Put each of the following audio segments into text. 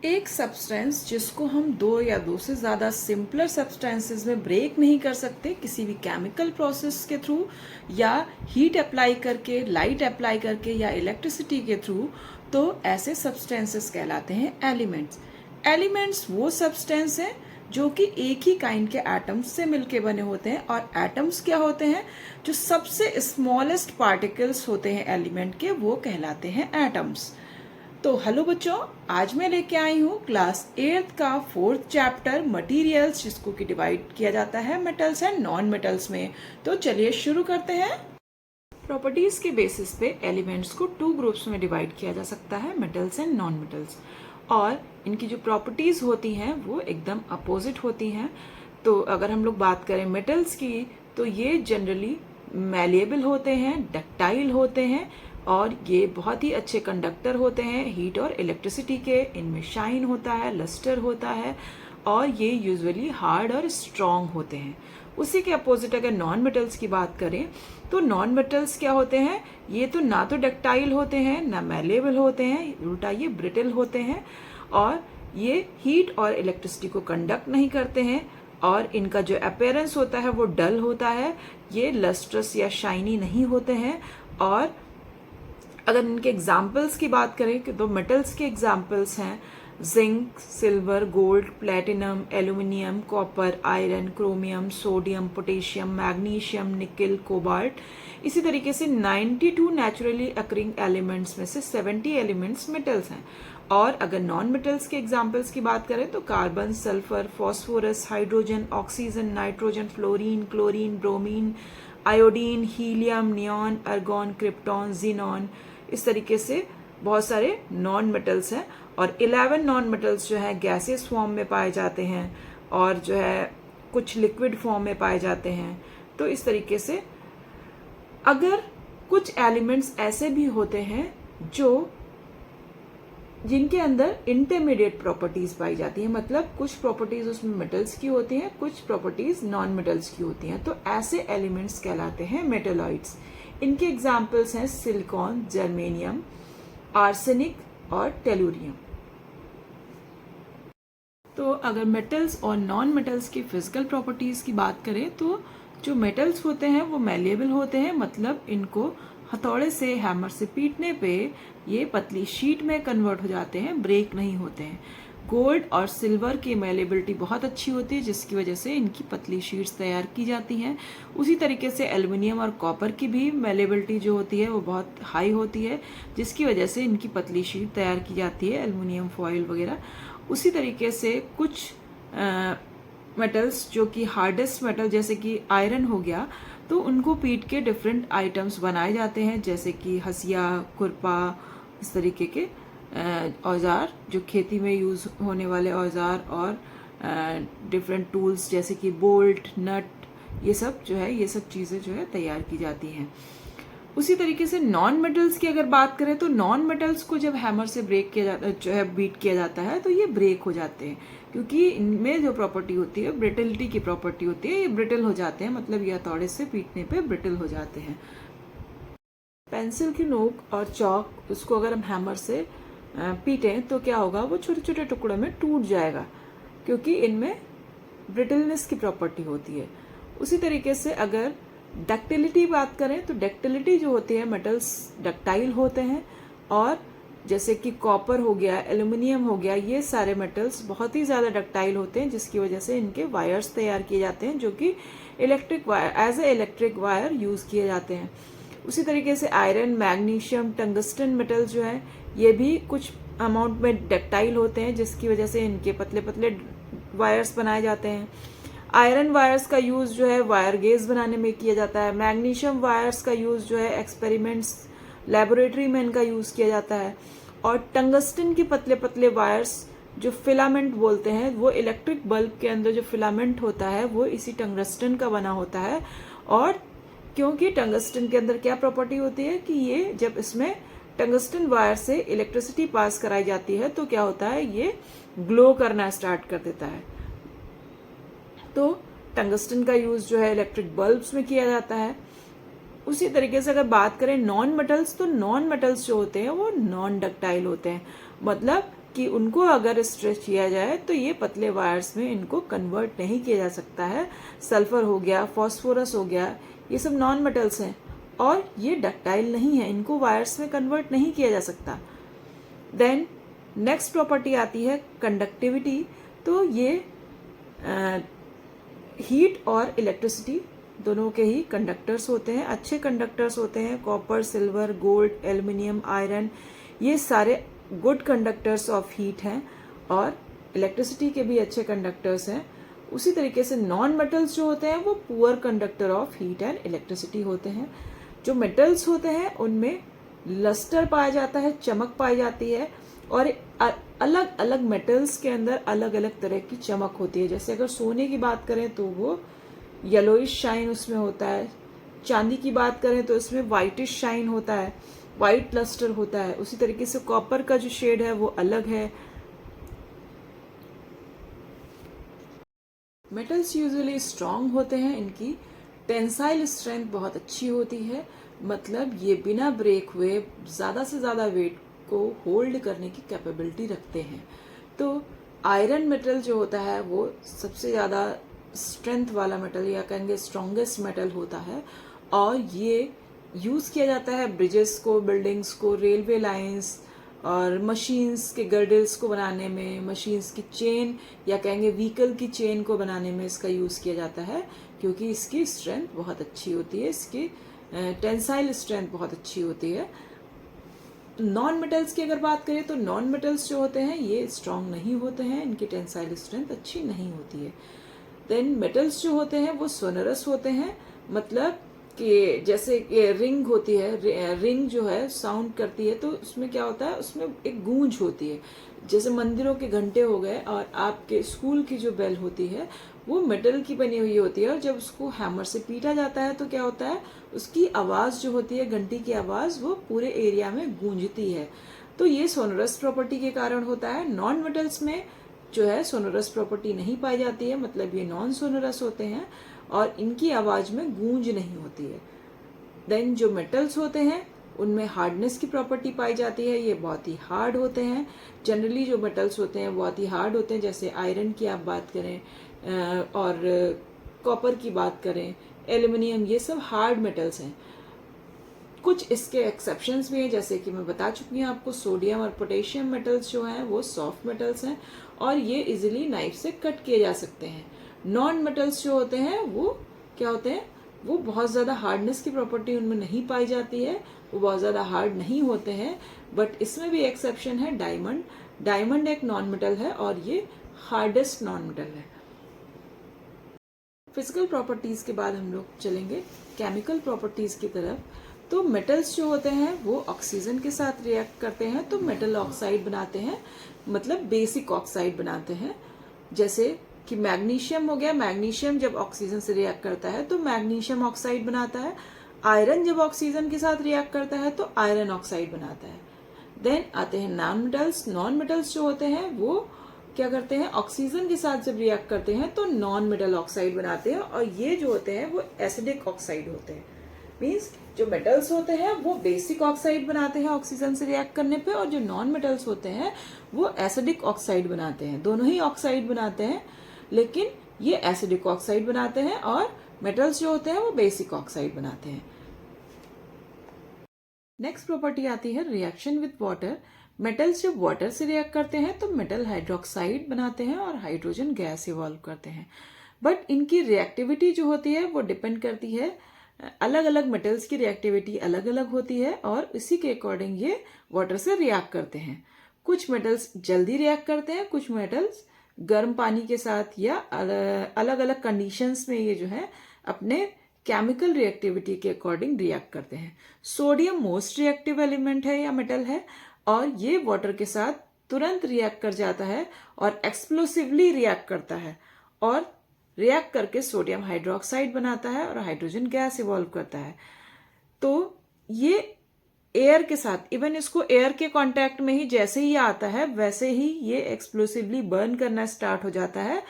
एक सब्सटेंस जिसको हम दो या दो से ज़्यादा सिंपलर सब्सटेंसेस में ब्रेक नहीं कर सकते किसी भी केमिकल प्रोसेस के थ्रू या हीट अप्लाई करके, लाइट अप्लाई करके या इलेक्ट्रिसिटी के थ्रू, तो ऐसे सब्सटेंसेस कहलाते हैं एलिमेंट्स। एलिमेंट्स वो सब्सटेंस हैं जो कि एक ही काइंड के एटम्स से मिलके बने होते हैं। और एटम्स क्या होते हैं? जो सबसे स्मॉलेस्ट पार्टिकल्स होते हैं एलिमेंट के, वो कहलाते हैं एटम्स। तो हेलो बच्चों, आज मैं लेके आई हूँ क्लास 8 का 4th चैप्टर मटेरियल्स, जिसको कि डिवाइड किया जाता है मेटल्स एंड नॉन मेटल्स में। तो चलिए शुरू करते हैं। प्रॉपर्टीज के बेसिस पे एलिमेंट्स को 2 ग्रुप्स में डिवाइड किया जा सकता है, मेटल्स एंड नॉन मेटल्स। और इनकी जो प्रॉपर्टीज होती हैं वो एकदम अपोजिट होती हैं। तो अगर हम लोग बात करें मेटल्स की, तो ये जनरली मैलिएबल होते हैं, डक्टाइल होते हैं और ये बहुत ही अच्छे कंडक्टर होते हैं हीट और इलेक्ट्रिसिटी के। इनमें शाइन होता है, लस्टर होता है और ये यूजुअली हार्ड और स्ट्रॉन्ग होते हैं। उसी के अपोजिट अगर नॉन मेटल्स की बात करें, तो नॉन मेटल्स क्या होते हैं? ये तो ना तो डक्टाइल होते हैं, ना मैलेबल होते हैं, उल्टा ये ब्रिटल होते हैं और ये हीट और इलेक्ट्रिसिटी को कंडक्ट नहीं करते हैं। और इनका जो अपीयरेंस होता है वो डल होता है, ये लस्ट्रस या शाइनी नहीं होते हैं। और अगर इनके एग्जाम्पल्स की बात करें तो मेटल्स के एग्जाम्पल्स हैं zinc, silver, gold, platinum, aluminium, copper, iron, chromium, sodium, potassium, magnesium, निकल, कोबाल्ट। इसी तरीके से 92 नेचुरली अकरिंग एलिमेंट्स में से 70 एलिमेंट्स मेटल्स हैं। और अगर नॉन मेटल्स के एग्जाम्पल्स की बात करें तो carbon, sulphur, phosphorus, hydrogen, oxygen, nitrogen, fluorine, chlorine, bromine, iodine, helium, neon, अर्गॉन, krypton, xenon, इस तरीके से बहुत सारे नॉन मेटल्स हैं। और 11 नॉन मेटल्स जो है गैसियस फॉर्म में पाए जाते हैं और जो है कुछ लिक्विड फॉर्म में पाए जाते हैं। तो इस तरीके से अगर कुछ एलिमेंट्स ऐसे भी होते हैं जिनके अंदर इंटरमीडिएट प्रॉपर्टीज पाई जाती है, मतलब कुछ प्रॉपर्टीज उसमें मेटल्स की होती हैं, कुछ प्रॉपर्टीज नॉन मेटल्स की होती हैं, तो ऐसे एलिमेंट्स कहलाते हैं मेटेलॉइड्स। इनके एग्जाम्पल्स हैं सिलिकॉन, जर्मेनियम, आर्सेनिक और टेलुरियम। तो अगर मेटल्स और नॉन मेटल्स की फिजिकल प्रॉपर्टीज की बात करें, तो जो मेटल्स होते हैं वो मैलिएबल होते हैं, मतलब इनको हथौड़े से, हैमर से पीटने पे ये पतली शीट में कन्वर्ट हो जाते हैं, ब्रेक नहीं होते हैं। गोल्ड और सिल्वर की मैलिएबिलिटी बहुत अच्छी होती है, जिसकी वजह से इनकी पतली शीट्स तैयार की जाती हैं। उसी तरीके से एल्युमिनियम और कॉपर की भी मैलिएबिलिटी जो होती है वो बहुत हाई होती है, जिसकी वजह से इनकी पतली शीट तैयार की जाती है, एल्युमिनियम फॉयल वगैरह। उसी तरीके से कुछ मेटल्स जो कि हार्डेस्ट मेटल जैसे कि आयरन हो गया, तो उनको पीट के डिफरेंट आइटम्स बनाए जाते हैं, जैसे कि हसिया, खुरपा, इस तरीके के औजार जो खेती में यूज होने वाले औजार, और डिफरेंट टूल्स जैसे कि बोल्ट, नट, ये सब जो है, ये सब चीज़ें जो है तैयार की जाती हैं। उसी तरीके से नॉन मेटल्स की अगर बात करें, तो नॉन मेटल्स को जब हैमर से ब्रेक किया जाता जो है बीट किया जाता है, तो ये ब्रेक हो जाते हैं, क्योंकि इनमें जो प्रॉपर्टी होती है, ब्रिटलिटी की प्रॉपर्टी होती है, ये ब्रिटल हो जाते हैं, मतलब ये हथौड़े से पीटने पे ब्रिटल हो जाते हैं। पेंसिल की नोक और चौक, उसको अगर हम हैमर से पीटें तो क्या होगा? वो छोटे छोटे टुकड़ों में टूट जाएगा, क्योंकि इनमें ब्रिटलनेस की प्रॉपर्टी होती है। उसी तरीके से अगर डक्टिलिटी बात करें, तो डक्टिलिटी जो होती है, मेटल्स डक्टाइल होते हैं, और जैसे कि कॉपर हो गया, एल्यूमिनियम हो गया, ये सारे मेटल्स बहुत ही ज़्यादा डक्टाइल होते हैं, जिसकी वजह से इनके वायर्स तैयार किए जाते हैं, जो कि electric wire, as a electric wire use किए जाते हैं। उसी तरीके से आयरन, मैग्नीशियम, टंगस्टन मेटल्स जो है, ये भी कुछ अमाउंट में डक्टाइल होते हैं, जिसकी वजह से इनके पतले पतले वायर्स बनाए जाते हैं। आयरन वायर्स का यूज जो है वायर गेज बनाने में किया जाता है। मैग्नीशियम वायर्स का यूज जो है एक्सपेरिमेंट्स, लेबोरेटरी में इनका यूज किया जाता है। और टंगस्टन के पतले पतले वायर्स जो फिलामेंट बोलते हैं, वो इलेक्ट्रिक बल्ब के अंदर जो फिलामेंट होता है वो इसी टंगस्टन का बना होता है। और क्योंकि टंगस्टन के अंदर क्या प्रॉपर्टी होती है कि ये जब इसमें टंगस्टन वायर से इलेक्ट्रिसिटी पास कराई जाती है, तो क्या होता है, ये ग्लो करना स्टार्ट कर देता है। तो टंगस्टन का यूज जो है इलेक्ट्रिक बल्ब्स में किया जाता है। उसी तरीके से अगर बात करें नॉन मेटल्स, तो नॉन मेटल्स जो होते हैं वो नॉन डक्टाइल होते हैं, मतलब कि उनको अगर स्ट्रेच किया जाए तो ये पतले वायर्स में इनको कन्वर्ट नहीं किया जा सकता है। सल्फर हो गया, फॉस्फोरस हो गया, ये सब नॉन मेटल्स हैं और ये डक्टाइल नहीं है, इनको वायर्स में कन्वर्ट नहीं किया जा सकता। देन नेक्स्ट प्रॉपर्टी आती है कंडक्टिविटी। तो ये हीट और इलेक्ट्रिसिटी दोनों के ही कंडक्टर्स होते हैं, अच्छे कंडक्टर्स होते हैं। Copper, silver, gold, aluminium, iron, ये सारे गुड कंडक्टर्स ऑफ हीट हैं और इलेक्ट्रिसिटी के भी अच्छे कंडक्टर्स हैं। उसी तरीके से नॉन मेटल्स जो होते हैं वो poor conductor of heat and electricity होते हैं। जो मेटल्स होते हैं उनमें लस्टर पाया जाता है, चमक पाई जाती है और अलग अलग मेटल्स के अंदर अलग अलग तरह की चमक होती है। जैसे अगर सोने की बात करें तो वो येलोइश शाइन उसमें होता है, चांदी की बात करें तो इसमें व्हाइटिश शाइन होता है, व्हाइट लस्टर होता है। उसी तरीके से कॉपर का जो शेड है वो अलग है। मेटल्स यूजुअली स्ट्रांग होते हैं, इनकी टेंसाइल स्ट्रेंथ बहुत अच्छी होती है, मतलब ये बिना ब्रेक हुए ज़्यादा से ज़्यादा वेट को होल्ड करने की कैपेबिलिटी रखते हैं। तो आयरन मेटल जो होता है वो सबसे ज़्यादा स्ट्रेंथ वाला मेटल या कहेंगे स्ट्रॉन्गेस्ट मेटल होता है और ये यूज़ किया जाता है ब्रिजेस को, बिल्डिंग्स को, रेलवे लाइंस और मशीन्स के गर्डल्स को बनाने में, मशीन्स की चेन या कहेंगे व्हीकल की चेन को बनाने में इसका यूज़ किया जाता है क्योंकि इसकी स्ट्रेंथ बहुत अच्छी होती है, इसकी टेंसाइल स्ट्रेंथ बहुत अच्छी होती है। नॉन मेटल्स की अगर बात करें तो नॉन मेटल्स जो होते हैं ये स्ट्रांग नहीं होते हैं, इनकी टेंसाइल स्ट्रेंथ अच्छी नहीं होती है। देन मेटल्स जो होते हैं वो सोनरस होते हैं, मतलब कि जैसे रिंग होती है, रिंग जो है साउंड करती है तो उसमें क्या होता है, उसमें एक गूंज होती है। जैसे मंदिरों के घंटे हो गए और आपके स्कूल की जो बेल होती है वो मेटल की बनी हुई होती है और जब उसको हैमर से पीटा जाता है तो क्या होता है, उसकी आवाज जो होती है, घंटी की आवाज, वो पूरे एरिया में गूंजती है। तो ये सोनरस प्रॉपर्टी के कारण होता है। नॉन मेटल्स में जो है सोनरस प्रॉपर्टी नहीं पाई जाती है, मतलब ये नॉन सोनरस होते हैं और इनकी आवाज में गूंज नहीं होती है। देन जो मेटल्स होते हैं उनमें हार्डनेस की प्रॉपर्टी पाई जाती है, ये बहुत ही हार्ड होते हैं। जनरली जो मेटल्स होते हैं बहुत ही हार्ड होते हैं, जैसे आयरन की आप बात करें और कॉपर की बात करें, एल्युमिनियम, ये सब हार्ड मेटल्स हैं। कुछ इसके एक्सेप्शंस भी हैं, जैसे कि मैं बता चुकी हूँ आपको, सोडियम और पोटेशियम मेटल्स जो हैं वो सॉफ्ट मेटल्स हैं और ये इजीली नाइफ से कट किए जा सकते हैं। नॉन मेटल्स जो होते हैं वो क्या होते हैं, वो बहुत ज़्यादा हार्डनेस की प्रॉपर्टी उनमें नहीं पाई जाती है, वो बहुत ज़्यादा हार्ड नहीं होते हैं। बट इसमें भी एक्सेप्शन है, डायमंड। डायमंड एक नॉन मेटल है और ये हार्डेस्ट नॉन मेटल है। फिजिकल प्रॉपर्टीज के बाद हम लोग चलेंगे केमिकल प्रॉपर्टीज की तरफ। तो मेटल्स जो होते हैं वो ऑक्सीजन के साथ रिएक्ट करते हैं तो मेटल ऑक्साइड बनाते हैं, मतलब बेसिक ऑक्साइड बनाते हैं। जैसे कि मैग्नीशियम हो गया, मैग्नीशियम जब ऑक्सीजन से रिएक्ट करता है तो मैग्नीशियम ऑक्साइड बनाता है। आयरन जब ऑक्सीजन के साथ रिएक्ट करता है तो आयरन ऑक्साइड बनाता है। देन आते हैं नॉन मेटल्स। नॉन मेटल्स जो होते हैं वो क्या करते हैं, ऑक्सीजन के साथ जब रिएक्ट करते हैं तो नॉन मेटल ऑक्साइड बनाते हैं और ये जो होते हैं वो एसिडिक ऑक्साइड होते हैं। मीन्स जो मेटल्स होते हैं वो बेसिक ऑक्साइड बनाते हैं ऑक्सीजन से रिएक्ट करने पे, और जो नॉन मेटल्स होते हैं वो एसिडिक ऑक्साइड बनाते हैं। दोनों ही ऑक्साइड बनाते हैं लेकिन ये एसिडिक ऑक्साइड बनाते हैं और मेटल्स जो होते हैं वो बेसिक ऑक्साइड बनाते हैं। नेक्स्ट प्रॉपर्टी आती है रिएक्शन विद वाटर। मेटल्स जब वाटर से रिएक्ट करते हैं तो मेटल हाइड्रोक्साइड बनाते हैं और हाइड्रोजन गैस इवॉल्व करते हैं। बट इनकी रिएक्टिविटी जो होती है वो डिपेंड करती है, अलग अलग मेटल्स की रिएक्टिविटी अलग अलग होती है और इसी के अकॉर्डिंग ये वाटर से रिएक्ट करते हैं। कुछ मेटल्स जल्दी रिएक्ट करते हैं, कुछ मेटल्स गर्म पानी के साथ या अलग अलग कंडीशंस में ये जो है अपने केमिकल रिएक्टिविटी के अकॉर्डिंग रिएक्ट करते हैं। सोडियम मोस्ट रिएक्टिव एलिमेंट है या मेटल है और ये वाटर के साथ तुरंत रिएक्ट कर जाता है और एक्सप्लोसिवली रिएक्ट करता है और रिएक्ट करके सोडियम हाइड्रोक्साइड बनाता है और हाइड्रोजन गैस इवॉल्व करता है। तो ये एयर के साथ, इवन इसको एयर के कांटेक्ट में ही जैसे ही आता है वैसे ही ये एक्सप्लोसिवली बर्न करना स्टार्ट हो जाता है।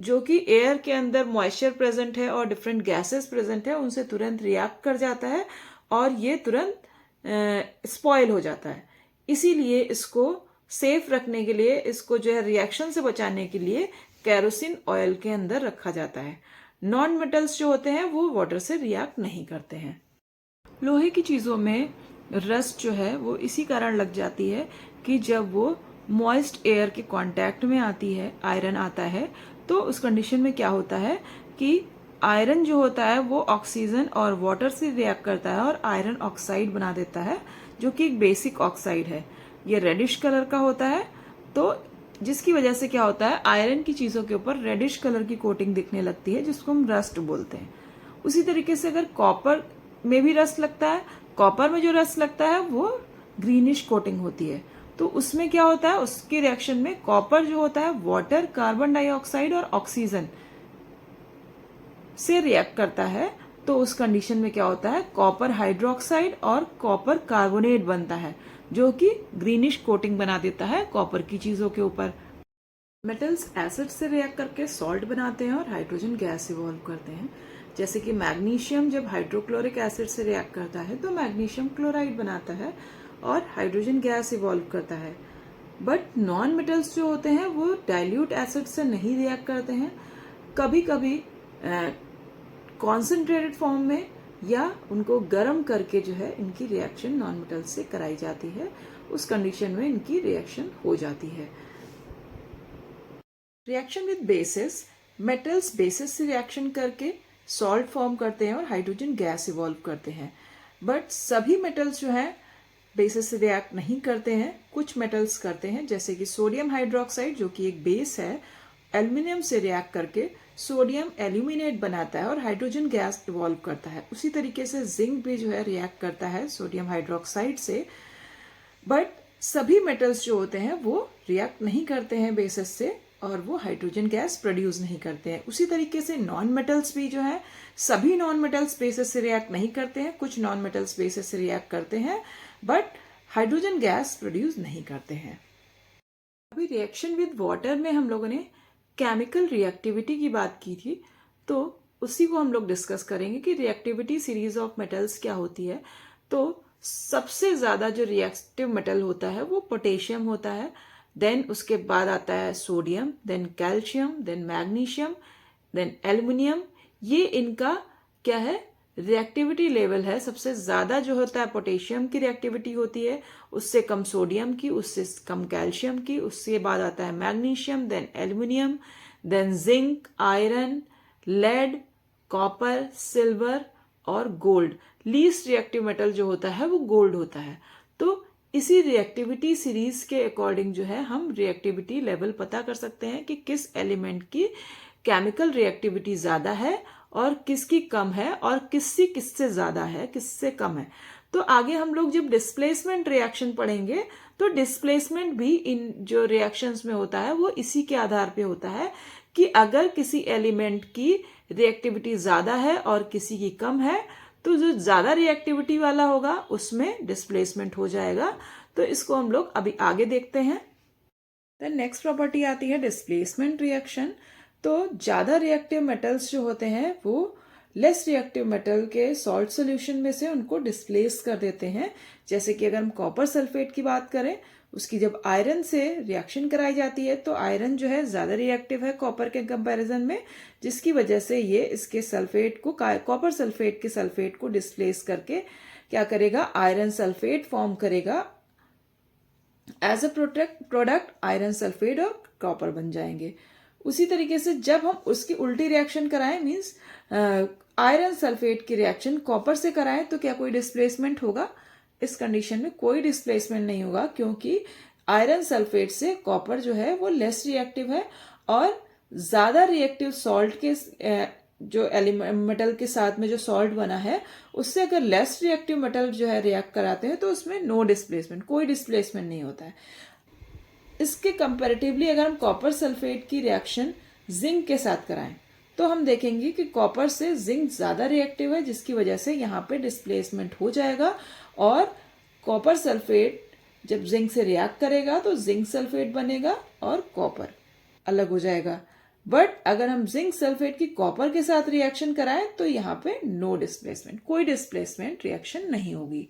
जो कि एयर के अंदर मॉइस्चर प्रेजेंट है और डिफरेंट गैसेस प्रेजेंट है, उनसे तुरंत रिएक्ट कर जाता है और ये तुरंत स्पॉइल हो जाता है। इसीलिए इसको सेफ रखने के लिए, इसको जो है रिएक्शन से बचाने के लिए केरोसिन ऑयल के अंदर रखा जाता है। नॉन मेटल्स जो होते हैं वो वाटर से रिएक्ट नहीं करते हैं। लोहे की चीज़ों में रस्ट जो है वो इसी कारण लग जाती है कि जब वो मॉइस्ट एयर के कांटेक्ट में आती है, आयरन आता है, तो उस कंडीशन में क्या होता है कि आयरन जो होता है वो ऑक्सीजन और वाटर से रिएक्ट करता है और आयरन ऑक्साइड बना देता है, जो कि एक बेसिक ऑक्साइड है। ये रेडिश कलर का होता है, तो जिसकी वजह से क्या होता है, आयरन की चीज़ों के ऊपर रेडिश कलर की कोटिंग दिखने लगती है, जिसको हम रस्ट बोलते हैं। उसी तरीके से अगर कॉपर में भी रस्ट लगता है, कॉपर में जो रस्ट लगता है वो ग्रीनिश कोटिंग होती है, तो उसमें क्या होता है, उसके रिएक्शन में कॉपर जो होता है वाटर, कार्बन डाइऑक्साइड और ऑक्सीजन से रिएक्ट करता है, तो उस कंडीशन में क्या होता है, कॉपर हाइड्रोक्साइड और कॉपर कार्बोनेट बनता है, जो कि ग्रीनिश कोटिंग बना देता है कॉपर की चीजों के ऊपर। मेटल्स एसिड से रिएक्ट करके सॉल्ट बनाते हैं और हाइड्रोजन गैस इवॉल्व करते हैं। जैसे कि मैग्नीशियम जब हाइड्रोक्लोरिक एसिड से रिएक्ट करता है तो मैग्नीशियम क्लोराइड बनाता है और हाइड्रोजन गैस इवॉल्व करता है। बट नॉन मेटल्स जो होते हैं वो डाइल्यूट एसिड से नहीं रिएक्ट करते हैं, कभी कभी कॉन्सेंट्रेटेड फॉर्म में या उनको गर्म करके जो है इनकी रिएक्शन नॉन मेटल्स से कराई जाती है, उस कंडीशन में इनकी रिएक्शन हो जाती है। Reaction with basis, metals basis से रिएक्शन करके सॉल्ट फॉर्म करते हैं और हाइड्रोजन गैस इवॉल्व करते हैं। बट सभी मेटल्स जो हैं बेसिस से रिएक्ट नहीं करते हैं, कुछ मेटल्स करते हैं, जैसे कि सोडियम हाइड्रोक्साइड जो कि एक बेस है, एल्युमिनियम से रिएक्ट करके सोडियम एल्यूमिनेट बनाता है और हाइड्रोजन गैस इवॉल्व करता है। उसी तरीके से जिंक भी जो है रिएक्ट करता है सोडियम हाइड्रोक्साइड से। बट सभी मेटल्स जो होते हैं वो रिएक्ट नहीं करते हैं बेसिस से और वो हाइड्रोजन गैस प्रोड्यूस नहीं करते हैं। उसी तरीके से नॉन मेटल्स भी जो है, सभी नॉन मेटल्स बेसिस से रिएक्ट नहीं करते हैं, कुछ नॉन मेटल्स बेसिस से रिएक्ट करते हैं बट हाइड्रोजन गैस प्रोड्यूस नहीं करते हैं। अभी रिएक्शन विद वाटर में हम लोगों ने केमिकल रिएक्टिविटी की बात की थी, तो उसी को हम लोग डिस्कस करेंगे कि रिएक्टिविटी सीरीज ऑफ मेटल्स क्या होती है। तो सबसे ज्यादा जो रिएक्टिव मेटल होता है वो पोटेशियम होता है, देन उसके बाद आता है sodium, then calcium, then magnesium, then aluminium. ये इनका क्या है, रिएक्टिविटी लेवल है। सबसे ज्यादा जो होता है पोटेशियम की रिएक्टिविटी होती है, उससे कम सोडियम की, उससे कम कैल्शियम की, उसके बाद आता है magnesium, then aluminium, then zinc, iron, lead, copper, silver और गोल्ड। लीस्ट रिएक्टिव मेटल जो होता है वो गोल्ड होता है। तो इसी रिएक्टिविटी सीरीज के अकॉर्डिंग जो है हम रिएक्टिविटी लेवल पता कर सकते हैं कि किस एलिमेंट की केमिकल रिएक्टिविटी ज्यादा है और किसकी कम है और किससे ज्यादा है, किससे कम है। तो आगे हम लोग जब डिस्प्लेसमेंट रिएक्शन पढ़ेंगे तो डिस्प्लेसमेंट भी इन जो रिएक्शंस में होता है वो इसी के आधार पे होता है कि अगर किसी एलिमेंट की रिएक्टिविटी ज्यादा है और किसी की कम है तो जो ज्यादा रिएक्टिविटी वाला होगा उसमें डिस्प्लेसमेंट हो जाएगा। तो इसको हम लोग अभी आगे देखते हैं। देन नेक्स्ट प्रॉपर्टी आती है डिस्प्लेसमेंट रिएक्शन। तो ज्यादा रिएक्टिव मेटल्स जो होते हैं वो लेस रिएक्टिव मेटल के सॉल्ट सोल्यूशन में से उनको डिस्प्लेस कर देते हैं। जैसे कि अगर हम कॉपर सल्फेट की बात करें, उसकी जब आयरन से रिएक्शन कराई जाती है तो आयरन जो है ज्यादा रिएक्टिव है कॉपर के कंपैरिजन में, जिसकी वजह से ये इसके सल्फेट को, कॉपर सल्फेट के सल्फेट को डिस्प्लेस करके क्या करेगा, आयरन सल्फेट फॉर्म करेगा। As a product iron sulphate और कॉपर बन जाएंगे। उसी तरीके से जब हम उसकी उल्टी रिएक्शन कराएं, मीन्स आयरन सल्फेट की रिएक्शन कॉपर से कराएं, तो क्या कोई डिस्प्लेसमेंट होगा? इस कंडीशन में कोई डिस्प्लेसमेंट नहीं होगा, क्योंकि आयरन सल्फेट से कॉपर जो है वो लेस रिएक्टिव है और ज्यादा रिएक्टिव सॉल्ट के जो मेटल के साथ में जो सॉल्ट बना है उससे अगर लेस रिएक्टिव मेटल जो है रिएक्ट कराते हैं तो उसमें नो डिस्प्लेसमेंट, कोई डिस्प्लेसमेंट नहीं होता है। इसके कंपैरेटिवली अगर हम कॉपर सल्फेट की रिएक्शन जिंक के साथ कराएं तो हम देखेंगे कि कॉपर से जिंक ज्यादा रिएक्टिव है, जिसकी वजह से यहाँ पे डिस्प्लेसमेंट हो जाएगा और कॉपर सल्फेट जब जिंक से रिएक्ट करेगा तो जिंक सल्फेट बनेगा और कॉपर अलग हो जाएगा। बट अगर हम जिंक सल्फेट की कॉपर के साथ रिएक्शन कराएं तो यहाँ पे नो डिस्प्लेसमेंट, कोई डिस्प्लेसमेंट रिएक्शन नहीं होगी।